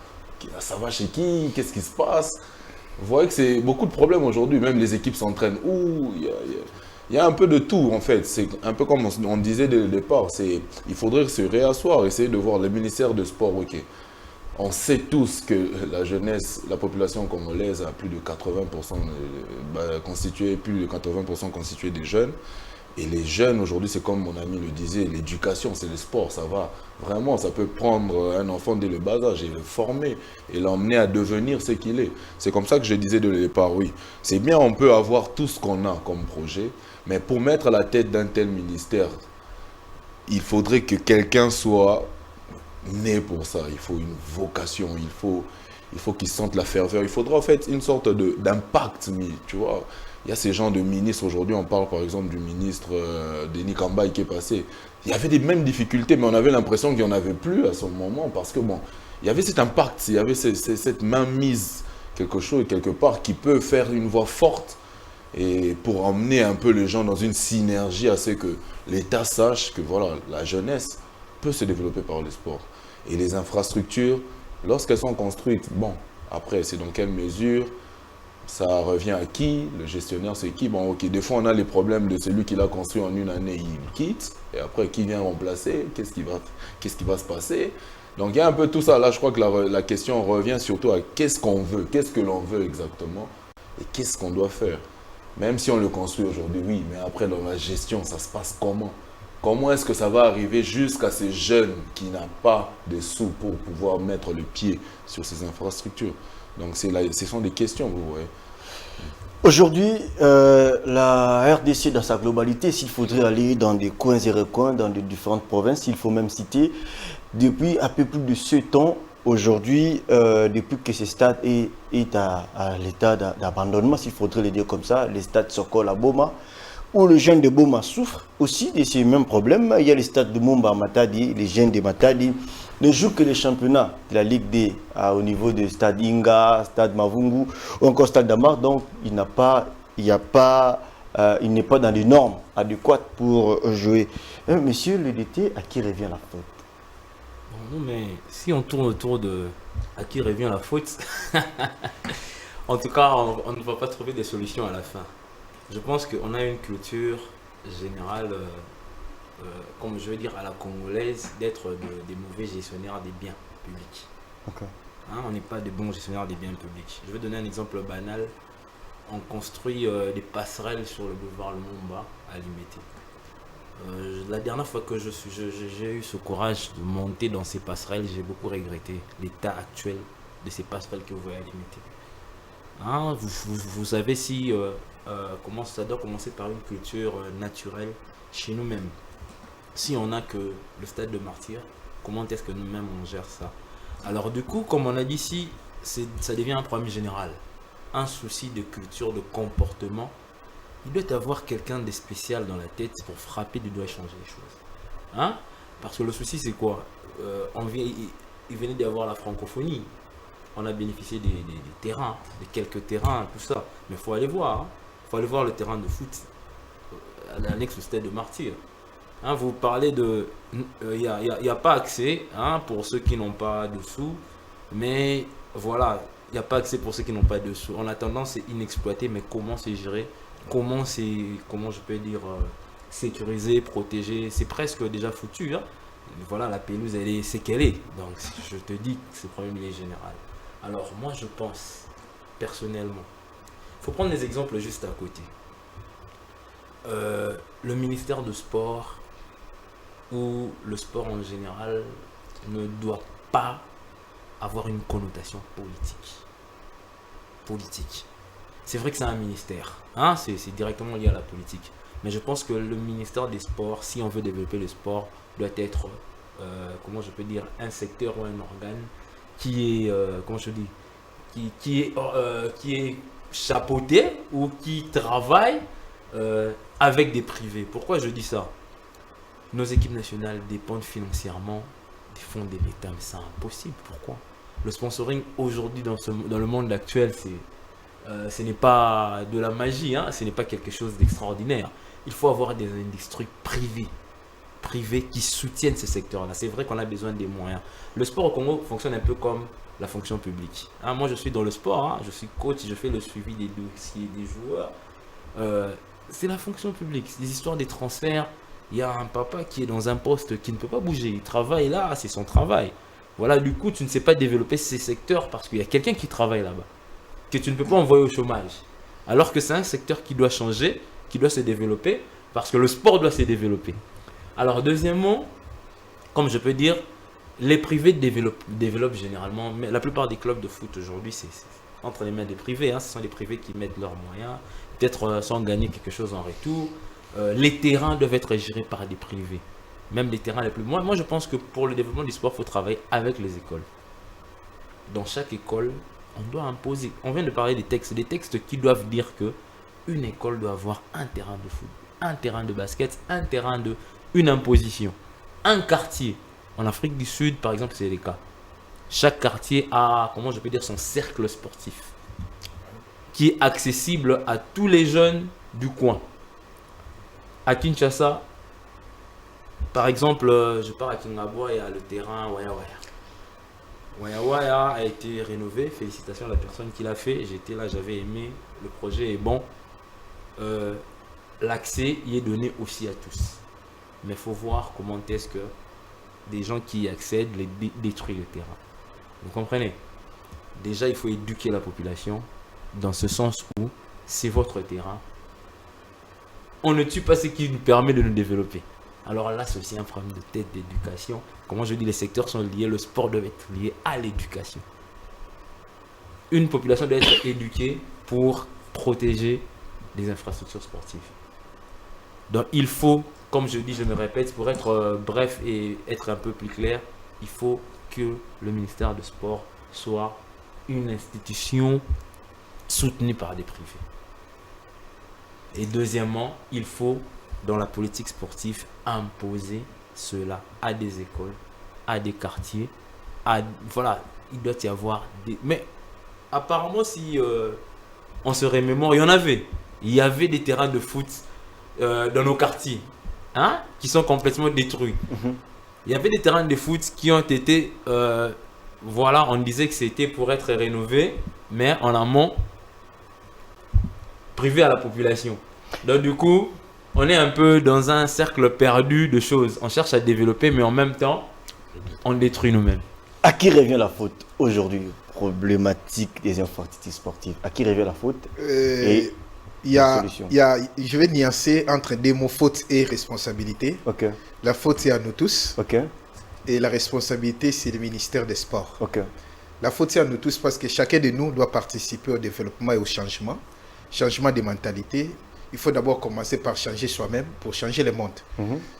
[SPEAKER 3] ça va chez qui? Qu'est-ce qui se passe? Vous voyez que c'est beaucoup de problèmes aujourd'hui, même les équipes s'entraînent où il y a un peu de tout, en fait. C'est un peu comme on disait dès le départ, il faudrait se réasseoir, essayer de voir le ministère de Sport, ok. On sait tous que la jeunesse, la population congolaise a plus de 80% constituée des jeunes. Et les jeunes, aujourd'hui, c'est comme mon ami le disait, l'éducation, c'est le sport, ça va. Vraiment, ça peut prendre un enfant dès le bas âge et le former et l'emmener à devenir ce qu'il est. C'est comme ça que je disais dès le départ, oui. C'est bien, on peut avoir tout ce qu'on a comme projet, mais pour mettre à la tête d'un tel ministère, il faudrait que quelqu'un soit né pour ça. Il faut une vocation, il faut qu'il sente la ferveur. Il faudra en fait une sorte d'impact mis, tu vois. Il y a ces gens de ministres, aujourd'hui on parle par exemple du ministre Denis Kambaï qui est passé. Il y avait des mêmes difficultés, mais on avait l'impression qu'il n'y en avait plus à ce moment parce que bon, il y avait cet impact, il y avait cette mainmise, quelque chose quelque part qui peut faire une voix forte et pour emmener un peu les gens dans une synergie à ce que l'État sache que voilà, la jeunesse peut se développer par le sport. Et les infrastructures, lorsqu'elles sont construites, bon, après c'est dans quelle mesure, ça revient à qui? Le gestionnaire, c'est qui? Bon, ok, des fois on a les problèmes de celui qui l'a construit en une année, il quitte, et après qui vient remplacer? Qu'est-ce qui va se passer? Donc il y a un peu tout ça. Là, je crois que la question revient surtout à qu'est-ce qu'on veut, qu'est-ce que l'on veut exactement, et qu'est-ce qu'on doit faire. Même si on le construit aujourd'hui, oui, mais après dans la gestion, ça se passe comment? Comment est-ce que ça va arriver jusqu'à ces jeunes qui n'ont pas de sous pour pouvoir mettre le pied sur ces infrastructures? Donc ce sont des questions, vous voyez.
[SPEAKER 1] Aujourd'hui, la RDC dans sa globalité, s'il faudrait aller dans des coins et recoins, dans les différentes provinces, il faut même citer, depuis un peu plus de 7 ans, aujourd'hui, depuis que ce stade est à l'état d'abandonnement, s'il faudrait le dire comme ça, les stades Sokol à Boma, où les jeunes de Boma souffrent aussi de ces mêmes problèmes. Il y a les stades de Mumba à Matadi, les jeunes de Matadi ne jouent que les championnats de la Ligue D au niveau de stade Inga, stade Mavungu ou encore stade Damar. Donc il n'est pas dans les normes adéquates pour jouer. Monsieur le DT, à qui revient la faute?
[SPEAKER 4] Non, mais si on tourne autour de à qui revient la faute, en tout cas, on ne va pas trouver des solutions à la fin. Je pense qu'on a une culture générale, comme je veux dire à la congolaise, d'être des mauvais gestionnaires des biens publics.
[SPEAKER 1] Okay.
[SPEAKER 4] Hein, on n'est pas des bons gestionnaires des biens publics. Je vais donner un exemple banal. On construit des passerelles sur le boulevard Lumumba à Limete. La dernière fois que j'ai eu ce courage de monter dans ces passerelles, j'ai beaucoup regretté l'état actuel de ces passerelles que vous voyez à Limete. Hein, vous savez si ça doit commencer par une culture naturelle chez nous-mêmes. Si on n'a que le stade de Martyr, comment est-ce que nous-mêmes on gère ça? Alors du coup, comme on a dit ici, ça devient un problème général. Un souci de culture, de comportement. Il doit y avoir quelqu'un de spécial dans la tête pour frapper du doigt et changer les choses. Hein? Parce que le souci c'est quoi? Il venait d'avoir la francophonie. On a bénéficié des terrains, de quelques terrains, tout ça. Mais il faut aller voir. Il faut aller voir le terrain de foot à l'annexe du stade de Martyr. Hein, vous parlez de... Il n'y a pas accès pour ceux qui n'ont pas de sous. Mais voilà, il n'y a pas accès pour ceux qui n'ont pas de sous. En attendant, c'est inexploité. Mais comment c'est géré? Comment je peux dire, sécurisé, protégé? C'est presque déjà foutu. Hein. Voilà, la pelouse, c'est qu'elle est. Donc, je te dis que ce problème, il est général. Alors, moi, je pense, personnellement, il faut prendre des exemples juste à côté. Le ministère de Sport ou le sport en général ne doit pas avoir une connotation politique. C'est vrai que c'est un ministère, hein, c'est directement lié à la politique. Mais je pense que le ministère des Sports, si on veut développer le sport, doit être, un secteur ou un organe qui est chapeauté ou qui travaille avec des privés. Pourquoi je dis ça? Nos équipes nationales dépendent financièrement des fonds de l'État, mais c'est impossible. Pourquoi? Le sponsoring aujourd'hui dans le monde actuel, ce n'est pas de la magie, hein, ce n'est pas quelque chose d'extraordinaire. Il faut avoir des industries privées qui soutiennent ce secteur-là. C'est vrai qu'on a besoin des moyens. Le sport au Congo fonctionne un peu comme la fonction publique. Hein, moi, je suis dans le sport, hein, je suis coach, je fais le suivi des dossiers des joueurs. C'est la fonction publique. Les histoires des transferts, il y a un papa qui est dans un poste qui ne peut pas bouger. Il travaille là, c'est son travail. Voilà, du coup, tu ne sais pas développer ces secteurs parce qu'il y a quelqu'un qui travaille là-bas, que tu ne peux pas envoyer au chômage. Alors que c'est un secteur qui doit changer, qui doit se développer, parce que le sport doit se développer. Alors, deuxièmement, comme je peux dire, les privés développent généralement, mais la plupart des clubs de foot aujourd'hui, c'est entre les mains des privés. Hein, ce sont les privés qui mettent leurs moyens, peut-être sans gagner quelque chose en retour. Les terrains doivent être gérés par des privés. Même les terrains les plus... Moi, je pense que pour le développement du sport, il faut travailler avec les écoles. Dans chaque école, on doit imposer. On vient de parler des textes qui doivent dire que une école doit avoir un terrain de foot, un terrain de basket, un terrain de... une imposition. Un quartier. En Afrique du Sud, par exemple, c'est le cas. Chaque quartier a, son cercle sportif qui est accessible à tous les jeunes du coin. À Kinshasa, par exemple, je pars à Kingabwa, il y a le terrain Waya Waya. Waya Waya a été rénové. Félicitations à la personne qui l'a fait. J'étais là, j'avais aimé. Le projet est bon. L'accès y est donné aussi à tous. Mais il faut voir comment est-ce que des gens qui y accèdent détruisent le terrain. Vous comprenez? Déjà, il faut éduquer la population dans ce sens où c'est votre terrain. on ne tue pas ce qui nous permet de nous développer. Alors là, c'est aussi un problème de tête d'éducation. Comment je dis, les secteurs sont liés, le sport doit être lié à l'éducation. Une population doit être éduquée pour protéger les infrastructures sportives. Donc il faut, comme je dis, je me répète, pour être bref et être un peu plus clair, il faut que le ministère du Sport soit une institution soutenue par des privés. Et deuxièmement, il faut, dans la politique sportive, imposer cela à des écoles, à des quartiers, voilà, il doit y avoir des... Mais apparemment, si on se remémore, il y avait des terrains de foot dans nos quartiers, hein, qui sont complètement détruits. Il y avait des terrains de foot qui ont été, voilà, on disait que c'était pour être rénové, mais en amont, privé à la population. Donc du coup, on est un peu dans un cercle perdu de choses. On cherche à développer, mais en même temps, on détruit nous-mêmes.
[SPEAKER 1] À qui revient la faute aujourd'hui? Problématique des infrastructures sportives. À qui revient la faute? Et
[SPEAKER 2] je vais nuancer entre des mots faute et responsabilité.
[SPEAKER 1] Ok.
[SPEAKER 2] La faute, c'est à nous tous.
[SPEAKER 1] Ok.
[SPEAKER 2] Et la responsabilité, c'est le ministère des Sports.
[SPEAKER 1] Ok.
[SPEAKER 2] La faute, c'est à nous tous parce que chacun de nous doit participer au développement et au changement. Changement des mentalités. Il faut d'abord commencer par changer soi-même pour changer le monde.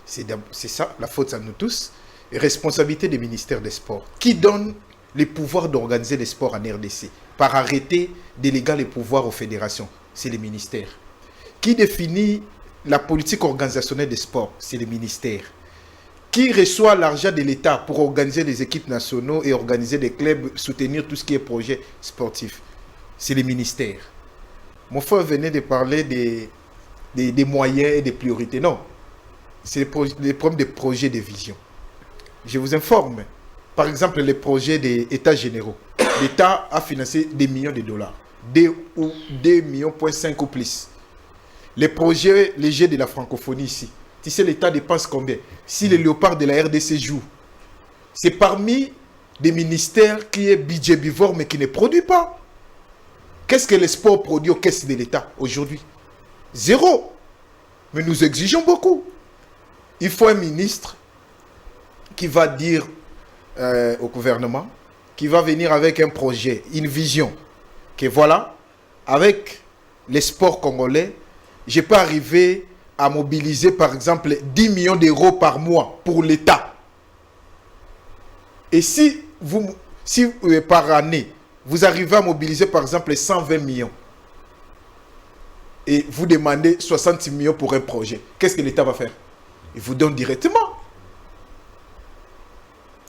[SPEAKER 2] C'est ça, la faute, c'est à nous tous. Et responsabilité du ministère des Sports. Qui donne les pouvoirs d'organiser les sports en RDC? Par arrêté, déléguant les pouvoirs aux fédérations. C'est le ministère. Qui définit la politique organisationnelle des sports? C'est le ministère. Qui reçoit l'argent de l'État pour organiser les équipes nationaux et organiser des clubs, soutenir tout ce qui est projet sportif? C'est le ministère. Mon frère venait de parler des moyens et des priorités. Non. C'est les problèmes des projets de vision. Je vous informe. Par exemple, les projets des États généraux. L'État a financé des millions de dollars. 2,5 millions ou plus. Les projets légers de la francophonie ici. Tu sais, l'État dépense combien? Si le léopard de la RDC joue, c'est parmi des ministères qui est budgétivore mais qui ne produit pas. Qu'est-ce que le sport produit aux caisses de l'État aujourd'hui? Zéro. Mais nous exigeons beaucoup. Il faut un ministre qui va dire au gouvernement, qui va venir avec un projet, une vision, que voilà, avec les sports congolais, je peux arriver à mobiliser par exemple 10 millions d'euros par mois pour l'État. Et si par année, vous arrivez à mobiliser par exemple 120 millions et vous demandez 60 millions pour un projet, qu'est-ce que l'État va faire? Il vous donne directement.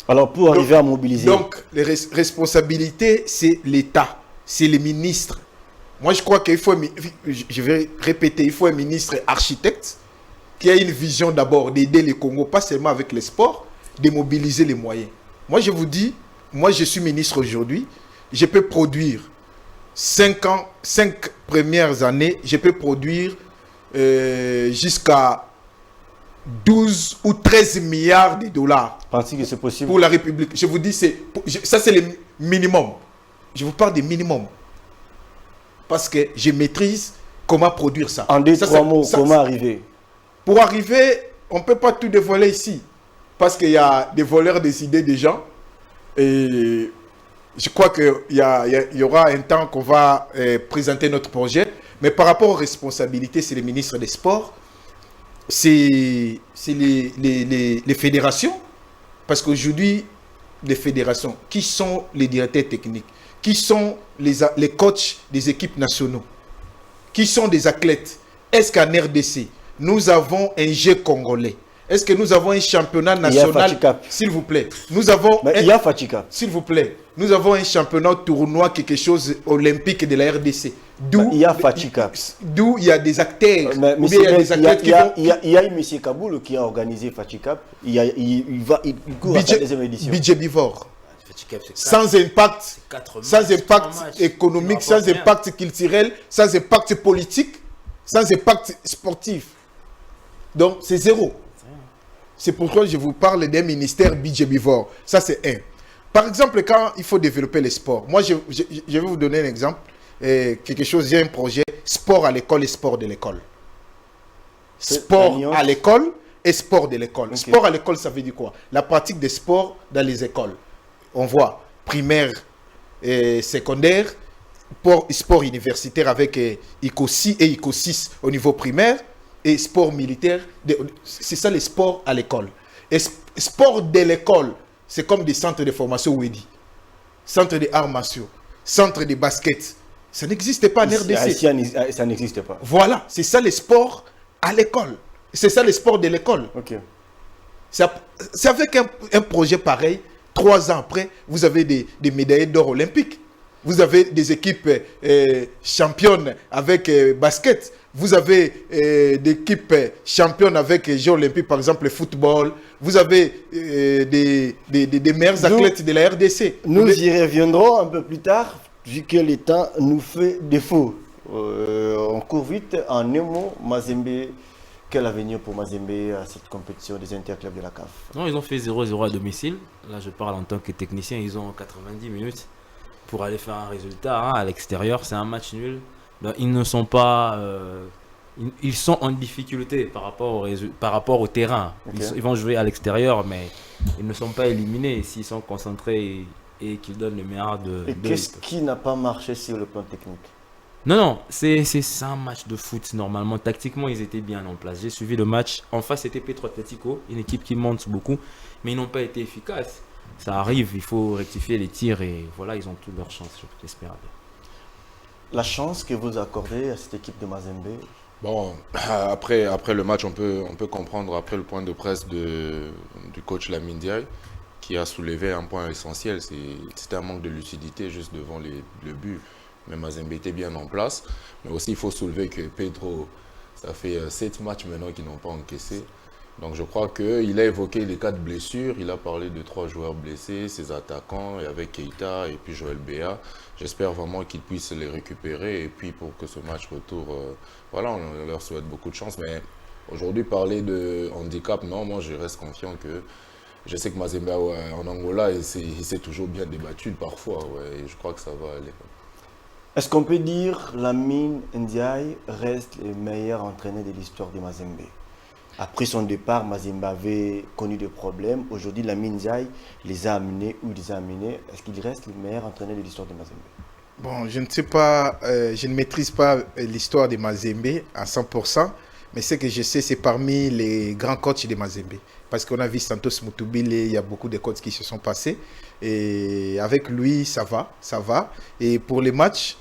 [SPEAKER 1] Alors pour arriver à mobiliser...
[SPEAKER 2] Donc, les responsabilités, c'est l'État, c'est les ministres. Moi, je crois qu'il faut, je vais répéter, il faut un ministre architecte qui a une vision d'abord d'aider les Congo, pas seulement avec les sports, de mobiliser les moyens. Moi, je vous dis, moi, je suis ministre aujourd'hui, je peux produire 5 premières années, je peux produire jusqu'à 12 ou 13 milliards de dollars.
[SPEAKER 1] Pensez que c'est possible?
[SPEAKER 2] Pour la République. Je vous dis, ça c'est le minimum. Je vous parle du minimum. Parce que je maîtrise comment produire ça.
[SPEAKER 1] En 2-3 mots, comment arriver?
[SPEAKER 2] Pour arriver, on ne peut pas tout dévoiler ici. Parce qu'il y a des voleurs des idées des gens. Et je crois qu'il y aura un temps qu'on va présenter notre projet. Mais par rapport aux responsabilités, c'est le ministre des Sports. C'est les fédérations. Parce qu'aujourd'hui, les fédérations, qui sont les directeurs techniques? Qui sont les coachs des équipes nationaux? Qui sont des athlètes? Est-ce qu'en RDC, nous avons un jeu congolais? Est-ce que nous avons un championnat national? S'il vous plaît. Nous avons...
[SPEAKER 1] il y a Fatika.
[SPEAKER 2] S'il vous plaît. Nous avons un championnat tournoi, quelque chose olympique de la RDC.
[SPEAKER 1] Il y a Fatika.
[SPEAKER 2] D'où il y a des acteurs.
[SPEAKER 1] Il y a M. Kaboul qui a organisé Fatika. Il court à la deuxième édition.
[SPEAKER 2] Budget bivore. Sans impact économique, sans impact culturel, sans impact politique, sans impact sportif. Donc, c'est zéro. C'est pourquoi je vous parle d'un ministère budgétivore. Ça, c'est un. Par exemple, quand il faut développer les sports, moi, je vais vous donner un exemple. Quelque chose, j'ai un projet, sport à l'école et sport de l'école. sport
[SPEAKER 1] l'alliance.
[SPEAKER 2] à l'école et sport de l'école.
[SPEAKER 1] Ok.
[SPEAKER 2] Sport à l'école, ça veut dire quoi? La pratique des sports dans les écoles. On voit primaire et secondaire, sport universitaire avec ICO6 et ICO6 au niveau primaire et sport militaire. C'est ça les sports à l'école. Et sport de l'école, c'est comme des centres de formation WEDI, centre de arts martiaux, centre de basket. Ça n'existe pas en RDC.
[SPEAKER 1] Ça n'existe pas.
[SPEAKER 2] Voilà, c'est ça les sports à l'école. C'est ça les sports de l'école.
[SPEAKER 1] Ok.
[SPEAKER 2] C'est avec un projet pareil, 3 ans après, vous avez des médaillés d'or olympiques. Vous avez des équipes championnes avec basket. Vous avez des équipes championnes avec Jeux olympiques, par exemple le football. Vous avez des meilleurs athlètes de la RDC.
[SPEAKER 1] Nous y reviendrons un peu plus tard, vu que le temps nous fait défaut. On court vite. En un mot, Mazembe, quel avenir pour Mazembe à cette compétition des interclubs de la CAF?
[SPEAKER 4] Non, ils ont fait 0-0 à domicile. Là, je parle en tant que technicien. Ils ont 90 minutes pour aller faire un résultat à l'extérieur. C'est un match nul. Donc, ils ne sont pas... ils sont en difficulté par rapport au terrain.
[SPEAKER 1] Ok.
[SPEAKER 4] Ils vont jouer à l'extérieur, mais ils ne sont pas éliminés s'ils sont concentrés et qu'ils donnent le meilleur de...
[SPEAKER 1] Et qu'est-ce qui n'a pas marché sur le plan technique?
[SPEAKER 4] Non, c'est un match de foot normalement. Tactiquement, ils étaient bien en place. J'ai suivi le match. En face, c'était Petro Atletico, une équipe qui monte beaucoup, mais ils n'ont pas été efficaces. Ça arrive, il faut rectifier les tirs et voilà, ils ont toutes leurs chances, j'espère.
[SPEAKER 1] La chance que vous accordez à cette équipe de Mazembe?
[SPEAKER 3] Bon, après le match, on peut comprendre, après le point de presse du coach Lamine Ndiaye, qui a soulevé un point essentiel, c'était un manque de lucidité juste devant le but. Mais Mazembe était bien en place. Mais aussi, il faut soulever que Pedro, ça fait 7 matchs maintenant qu'ils n'ont pas encaissé. Donc je crois qu'il a évoqué les cas de blessures. Il a parlé de 3 joueurs blessés, ses attaquants, et avec Keita et puis Joël Béa. J'espère vraiment qu'ils puissent les récupérer. Et puis pour que ce match retour, voilà, on leur souhaite beaucoup de chance. Mais aujourd'hui, parler de handicap, non, moi je reste confiant que... Je sais que Mazembe en Angola, il s'est toujours bien débattu parfois. Ouais, et je crois que ça va aller.
[SPEAKER 1] Est-ce qu'on peut dire Lamine Ndiaye reste le meilleur entraîneur de l'histoire de Mazembe? Après son départ, Mazembe avait connu des problèmes. Aujourd'hui, Lamine Ndiaye les a amenés où il les a amenés. Est-ce qu'il reste le meilleur entraîneur de l'histoire de Mazembe?
[SPEAKER 2] Bon, je ne sais pas, je ne maîtrise pas l'histoire de Mazembe à 100%, mais ce que je sais, c'est parmi les grands coachs de Mazembe. Parce qu'on a vu Santos Mutubile, il y a beaucoup de coachs qui se sont passés. Et avec lui, ça va. Et pour les matchs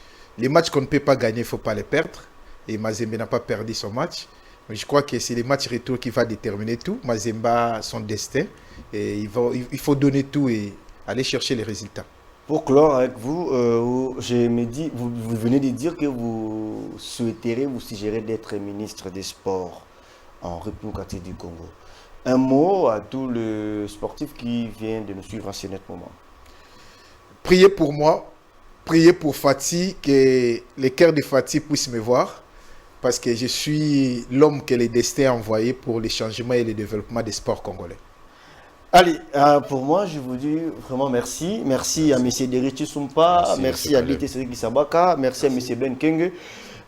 [SPEAKER 2] qu'on ne peut pas gagner, il ne faut pas les perdre. Et Mazembe n'a pas perdu son match. Mais je crois que c'est les matchs retour qui va déterminer tout. Mazembe a son destin. Et il faut donner tout et aller chercher les résultats.
[SPEAKER 1] Pour clore avec vous, vous venez de dire que vous souhaiteriez, vous suggérez d'être ministre des Sports en République du Congo. Un mot à tous les sportifs qui viennent de nous suivre en ce net moment.
[SPEAKER 2] Priez pour moi, priez pour Fatih, que les cœurs de Fatih puissent me voir, parce que je suis l'homme que le destin a envoyé pour le changement et le développement des sports congolais.
[SPEAKER 1] Allez, pour moi, je vous dis vraiment merci. Merci à M. Derichi Sumpa, merci à Lité Cédric Sabaka, merci à M. Ben Kenge,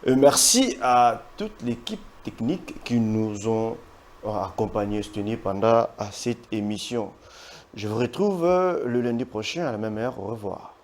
[SPEAKER 1] merci à toute l'équipe technique qui nous ont accompagnés, soutenus pendant cette émission. Je vous retrouve le lundi prochain à la même heure. Au revoir.